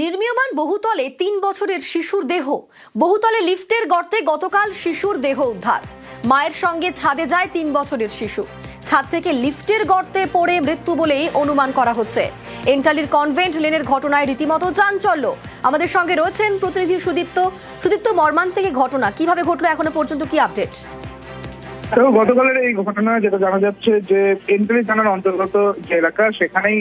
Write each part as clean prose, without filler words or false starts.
নির্মীয়মান বহুতলে ৩ বছরের শিশুর দেহ। বহুতলে লিফটের গর্তে গতকাল শিশুর দেহ উদ্ধার। মায়ের সঙ্গে ছাদে যায় ৩ বছরের শিশু। ছাদ থেকে লিফটের গর্তে পড়ে মৃত্যু বলেই অনুমান করা হচ্ছে। এন্টালির কনভেন্ট লেনের ঘটনায় রীতিমতো চাঞ্চল্য। আমাদের সঙ্গে রয়েছেন প্রতিনিধি সুদীপ্ত। সুদীপ্ত, মর্মান্তিক ঘটনা কিভাবে ঘটলো, এখনো পর্যন্ত কি আপডেট? গতকালের এই ঘটনা যেটা জানা যাচ্ছে যে এন্টালি থানার অন্তর্গত যে এলাকা, সেখানেই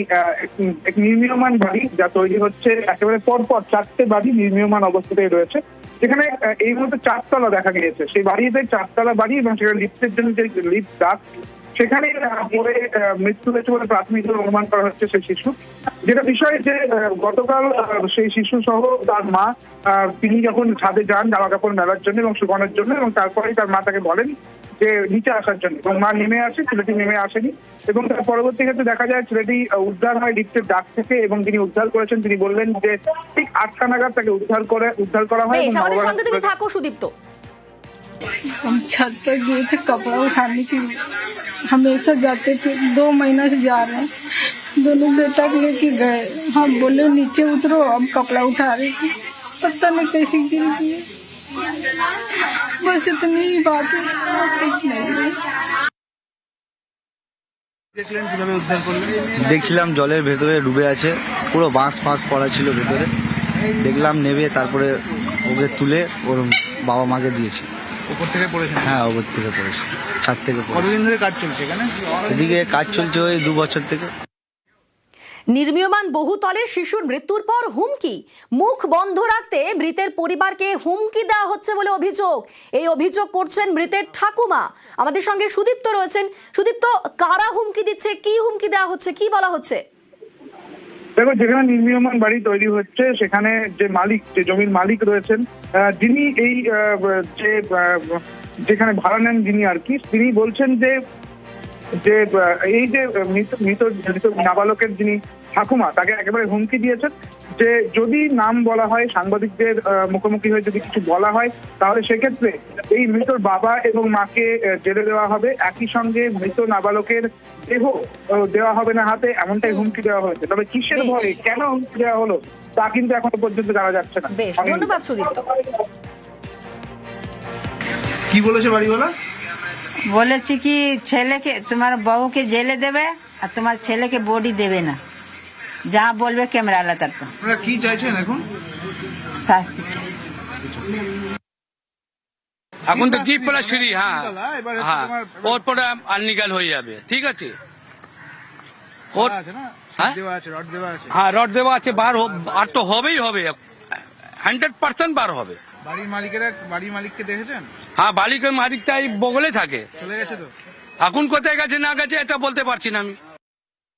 এক নির্মীয়মান বাড়ি যা তৈরি হচ্ছে, একেবারে পরপর 4টে বাড়ি নির্মীয়মান অবস্থাতেই রয়েছে। সেখানে এই মুহূর্তে 4তলা দেখা গিয়েছে। সেই বাড়িতে 4তলা বাড়ি এবং সেখানে লিফটের জন্য যে লিফট ডাক, সেখানে পরে মৃত্যু হয়েছে বলে প্রাথমিকভাবে অনুমান করা হচ্ছে সেই শিশু। যেটা বিষয় যে গতকাল সেই শিশু সহ তার মা তিনি যখন ছাদে যান জামা কাপড় মেলার জন্য এবং শুকানোর জন্য, এবং তারপরেই তার মা তাকে বলেন যে নিচে আসার জন্য, এবং মা নেমে আসে, ছেলেটি নেমে আসেনি। এবং তার পরবর্তী ক্ষেত্রে দেখা যায় ছেলেটি উদ্ধার হয় লিফটের ডাক থেকে, এবং তিনি উদ্ধার করেছেন তিনি বললেন যে ঠিক 8টা নাগাদ তাকে উদ্ধার করা হয়। আমাদের সঙ্গে তুমি থাকো সুদীপ্ত। हम छत पर गए थे कपड़ा उठाने के लिए, हमेशा जाते थे, 2 महीना से जा रहे हैं। दोनों बेटा को लेके गए, हम बोले नीचे उतरो, हम कपड़ा उठा रहे थे, पता नहीं कैसी गिर गई। बस इतनी ही बात है, कुछ नहीं है। দেখছিলাম জলের ভেতরে ডুবে আছে, পুরো বাঁশ ফাঁস পড়া ছিল ভেতরে। দেখলাম নেবে, তারপরে ওকে তুলে ওর বাবা মাকে দিয়েছি। উপর থেকে পড়েছে? হ্যাঁ, উপর থেকে পড়েছে, ছাদ থেকে পড়েছে। কতদিন ধরে কাজ চলছে এখানে? এদিকে কাজ চলছে ওই 2 বছর থেকে। নির্মীয়মান বহুতলে শিশুর মৃত্যুর পর হুমকি, মুখ বন্ধ রাখতে মৃতের পরিবারকে হুমকি দেওয়া হচ্ছে বলে অভিযোগ। এই অভিযোগ করছেন মৃতের ঠাকুমা। আমাদের সঙ্গে সুদীপ্ত রয়েছেন। সুদীপ্ত, কারা হুমকি দিচ্ছে, কি হুমকি দেওয়া হচ্ছে, কি বলা হচ্ছে? দেখো, যেখানে নির্মীয়মান বাড়ি তৈরি হচ্ছে সেখানে যে মালিক, যে জমির মালিক রয়েছেন, যিনি এই যেখানে ভাড়া নেন যিনি আর কি, তিনি বলছেন যে এই যে মৃত নাবালকের যিনি ঠাকুমা, তাকে একেবারে হুমকি দিয়েছেন যে যদি নাম বলা হয়, সাংবাদিকদের মুখোমুখি হয়ে যদি কিছু বলা হয়, তাহলে সেক্ষেত্রে এই মৃতর বাবা এবং মাকে জেলে দেওয়া হবে, একই সঙ্গে মৃত নাবালকের দেহ দেওয়া হবে না হাতে, এমনটাই হুমকি দেওয়া হয়েছে। তবে কিসের ভয়ে, কেন হুমকি দেওয়া হলো, তা কিন্তু এখনো পর্যন্ত জানা যাচ্ছে না। বেশ, ধন্যবাদ সুদীপ্ত। কি বলেছে বাড়িওয়ালা? বলেছে কি ছেলেকে, তোমার বউকে জেলে দেবে আর তোমার ছেলেকে বডি দেবে না, যা বলবে ক্যামেরা আলা তারপর। আপনারা কি চাইছেন এখন? শাস্তি চাই এখন তো জিপ পড়া সিঁড়ি। হ্যাঁ হ্যাঁ, ওর পরে আনলিগাল হয়ে যাবে। ঠিক আছে, ওর হ্যাঁ রড দেওয়া আছে, বার আর তো হবেই হবে, 100% বার হবে। বাড়ির মালিককে দেখেছেন? হ্যাঁ, বালিকের মালিকটা এই বগলে থাকে। চলে গেছে তো? এখন কোথায় গেছে না গেছে এটা বলতে পারছি না আমি।